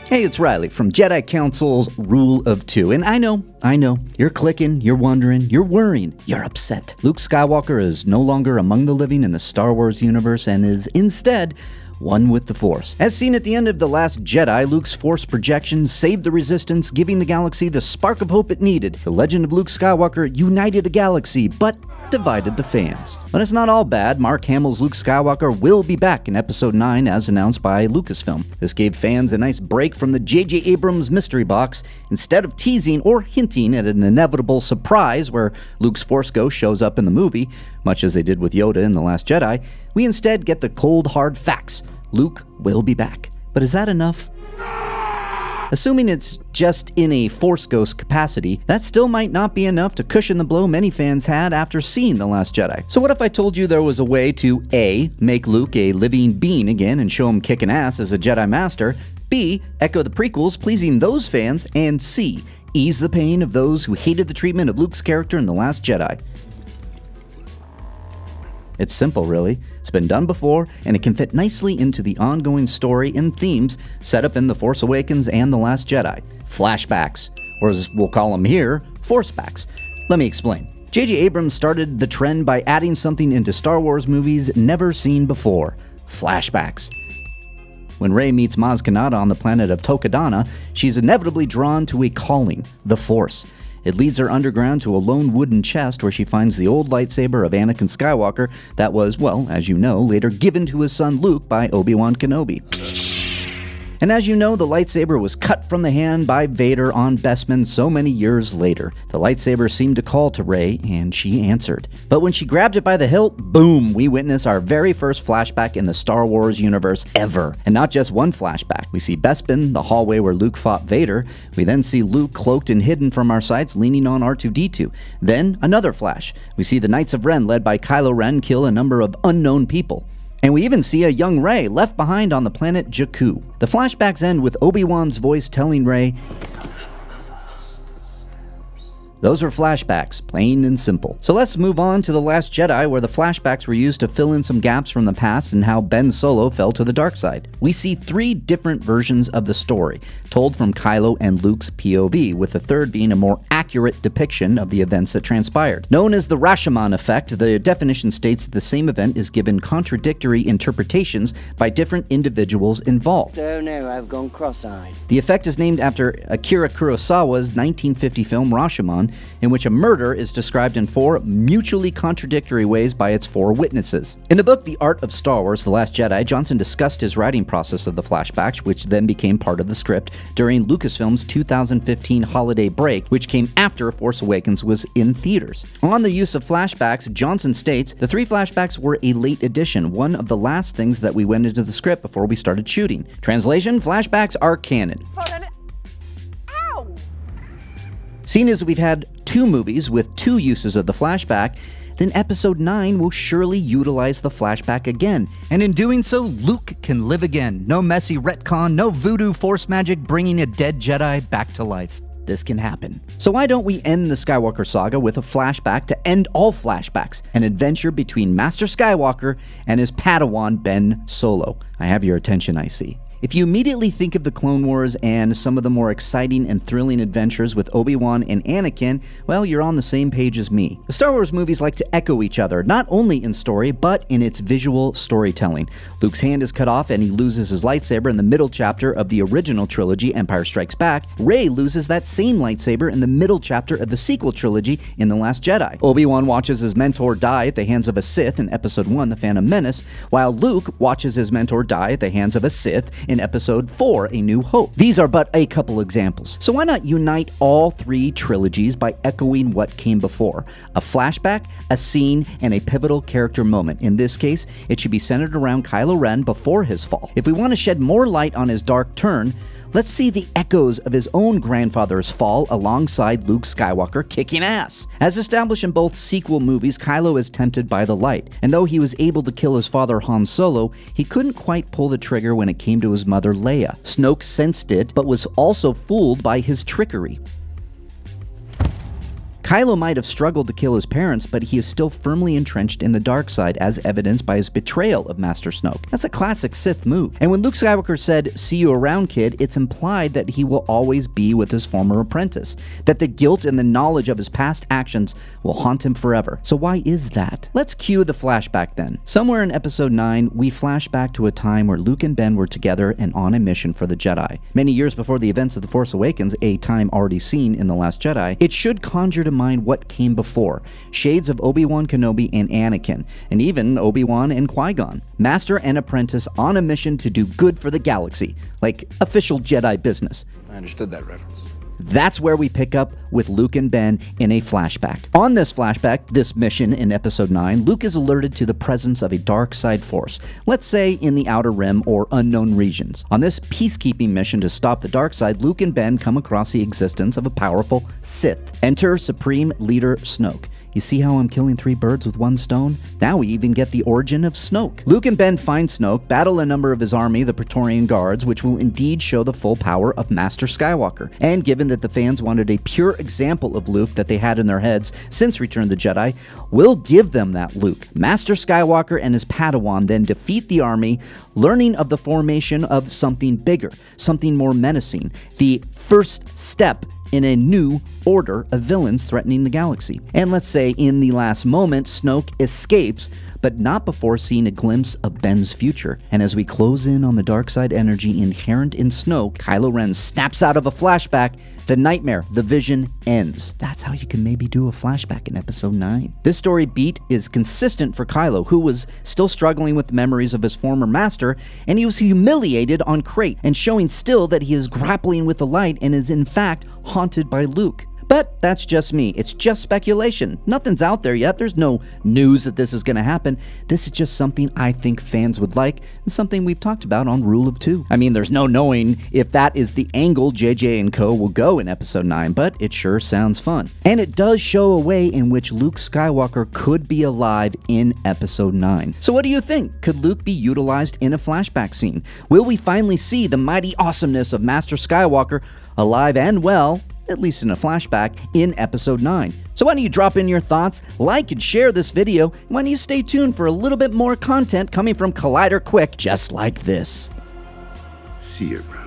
Hey, it's Riley from Jedi Council's Rule of Two, and I know, you're clicking, you're wondering, you're worrying, you're upset. Luke Skywalker is no longer among the living in the Star Wars universe and is instead one with the Force. As seen at the end of The Last Jedi, Luke's Force projections saved the Resistance, giving the galaxy the spark of hope it needed. The legend of Luke Skywalker united a galaxy, but divided the fans. But it's not all bad. Mark Hamill's Luke Skywalker will be back in Episode 9 as announced by Lucasfilm. This gave fans a nice break from the J.J. Abrams mystery box. Instead of teasing or hinting at an inevitable surprise where Luke's Force Ghost shows up in the movie, much as they did with Yoda in The Last Jedi, we instead get the cold hard facts. Luke will be back. But is that enough? Assuming it's just in a Force Ghost capacity, that still might not be enough to cushion the blow many fans had after seeing The Last Jedi. So what if I told you there was a way to A, make Luke a living being again and show him kicking ass as a Jedi Master, B, echo the prequels, pleasing those fans, and C, ease the pain of those who hated the treatment of Luke's character in The Last Jedi? It's simple, really. It's been done before, and it can fit nicely into the ongoing story and themes set up in The Force Awakens and The Last Jedi. Flashbacks, or as we'll call them here, Forcebacks. Let me explain. J.J. Abrams started the trend by adding something into Star Wars movies never seen before: flashbacks. When Rey meets Maz Kanata on the planet of Tokadana, she's inevitably drawn to a calling, the Force. It leads her underground to a lone wooden chest where she finds the old lightsaber of Anakin Skywalker that was, well, as you know, later given to his son Luke by Obi-Wan Kenobi. And as you know, the lightsaber was cut from the hand by Vader on Bespin so many years later. The lightsaber seemed to call to Rey, and she answered. But when she grabbed it by the hilt, boom, we witness our very first flashback in the Star Wars universe ever. And not just one flashback. We see Bespin, the hallway where Luke fought Vader. We then see Luke cloaked and hidden from our sights, leaning on R2-D2. Then another flash. We see the Knights of Ren, led by Kylo Ren, kill a number of unknown people. And we even see a young Rey left behind on the planet Jakku. The flashbacks end with Obi-Wan's voice telling Rey, those were flashbacks, plain and simple. So let's move on to The Last Jedi, where the flashbacks were used to fill in some gaps from the past and how Ben Solo fell to the dark side. We see 3 different versions of the story, told from Kylo and Luke's POV, with the third being a more accurate depiction of the events that transpired. Known as the Rashomon effect, the definition states that the same event is given contradictory interpretations by different individuals involved. Oh no, I've gone cross-eyed. The effect is named after Akira Kurosawa's 1950 film Rashomon, in which a murder is described in 4 mutually contradictory ways by its 4 witnesses. In the book The Art of Star Wars: The Last Jedi, Johnson discussed his writing process of the flashbacks, which then became part of the script during Lucasfilm's 2015 holiday break, which came after Force Awakens was in theaters. On the use of flashbacks, Johnson states, the 3 flashbacks were a late addition, one of the last things that we went into the script before we started shooting. Translation: flashbacks are canon. Seeing as we've had 2 movies with 2 uses of the flashback, then Episode 9 will surely utilize the flashback again. And in doing so, Luke can live again. No messy retcon, no voodoo force magic bringing a dead Jedi back to life. This can happen. So why don't we end the Skywalker Saga with a flashback to end all flashbacks, an adventure between Master Skywalker and his Padawan Ben Solo. I have your attention, I see. If you immediately think of the Clone Wars and some of the more exciting and thrilling adventures with Obi-Wan and Anakin, well, you're on the same page as me. The Star Wars movies like to echo each other, not only in story, but in its visual storytelling. Luke's hand is cut off and he loses his lightsaber in the middle chapter of the original trilogy, Empire Strikes Back. Rey loses that same lightsaber in the middle chapter of the sequel trilogy in The Last Jedi. Obi-Wan watches his mentor die at the hands of a Sith in Episode 1, The Phantom Menace, while Luke watches his mentor die at the hands of a Sith in Episode 4, A New Hope. These are but a couple examples. So why not unite all 3 trilogies by echoing what came before? A flashback, a scene, and a pivotal character moment. In this case, it should be centered around Kylo Ren before his fall. If we want to shed more light on his dark turn, let's see the echoes of his own grandfather's fall alongside Luke Skywalker kicking ass. As established in both sequel movies, Kylo is tempted by the light, and though he was able to kill his father Han Solo, he couldn't quite pull the trigger when it came to his mother Leia. Snoke sensed it, but was also fooled by his trickery. Kylo might have struggled to kill his parents, but he is still firmly entrenched in the dark side, as evidenced by his betrayal of Master Snoke. That's a classic Sith move. And when Luke Skywalker said, "See you around, kid," it's implied that he will always be with his former apprentice, that the guilt and the knowledge of his past actions will haunt him forever. So why is that? Let's cue the flashback then. Somewhere in episode 9, we flash back to a time where Luke and Ben were together and on a mission for the Jedi. Many years before the events of The Force Awakens, a time already seen in The Last Jedi, it should conjure to mind what came before. Shades of Obi-Wan Kenobi and Anakin, and even Obi-Wan and Qui-Gon. Master and apprentice on a mission to do good for the galaxy, like official Jedi business. I understood that reference. That's where we pick up with Luke and Ben in a flashback. On this flashback, this mission in episode 9, Luke is alerted to the presence of a dark side force, let's say in the Outer Rim or unknown regions. On this peacekeeping mission to stop the dark side, Luke and Ben come across the existence of a powerful Sith. Enter Supreme Leader Snoke. You see how I'm killing 3 birds with 1 stone? Now we even get the origin of Snoke. Luke and Ben find Snoke, battle a number of his army, the Praetorian Guards, which will indeed show the full power of Master Skywalker. And given that the fans wanted a pure example of Luke that they had in their heads since Return of the Jedi, we'll give them that Luke. Master Skywalker and his Padawan then defeat the army, learning of the formation of something bigger, something more menacing, the first step in a new order of villains threatening the galaxy. And let's say in the last moment, Snoke escapes, but not before seeing a glimpse of Ben's future. And as we close in on the dark side energy inherent in Snoke, Kylo Ren snaps out of a flashback, the nightmare, the vision ends. That's how you can maybe do a flashback in episode 9. This story beat is consistent for Kylo, who was still struggling with the memories of his former master, and he was humiliated on Crate, and showing still that he is grappling with the light and is in fact haunted by Luke. But that's just me. It's just speculation. Nothing's out there yet. There's no news that this is going to happen. This is just something I think fans would like, and something we've talked about on Rule of 2. I mean, there's no knowing if that is the angle JJ and co will go in episode 9, but it sure sounds fun. And it does show a way in which Luke Skywalker could be alive in episode 9. So what do you think? Could Luke be utilized in a flashback scene? Will we finally see the mighty awesomeness of Master Skywalker alive and well, at least in a flashback, in episode 9. So why don't you drop in your thoughts, like and share this video, and why don't you stay tuned for a little bit more content coming from Collider Quick just like this. See you around.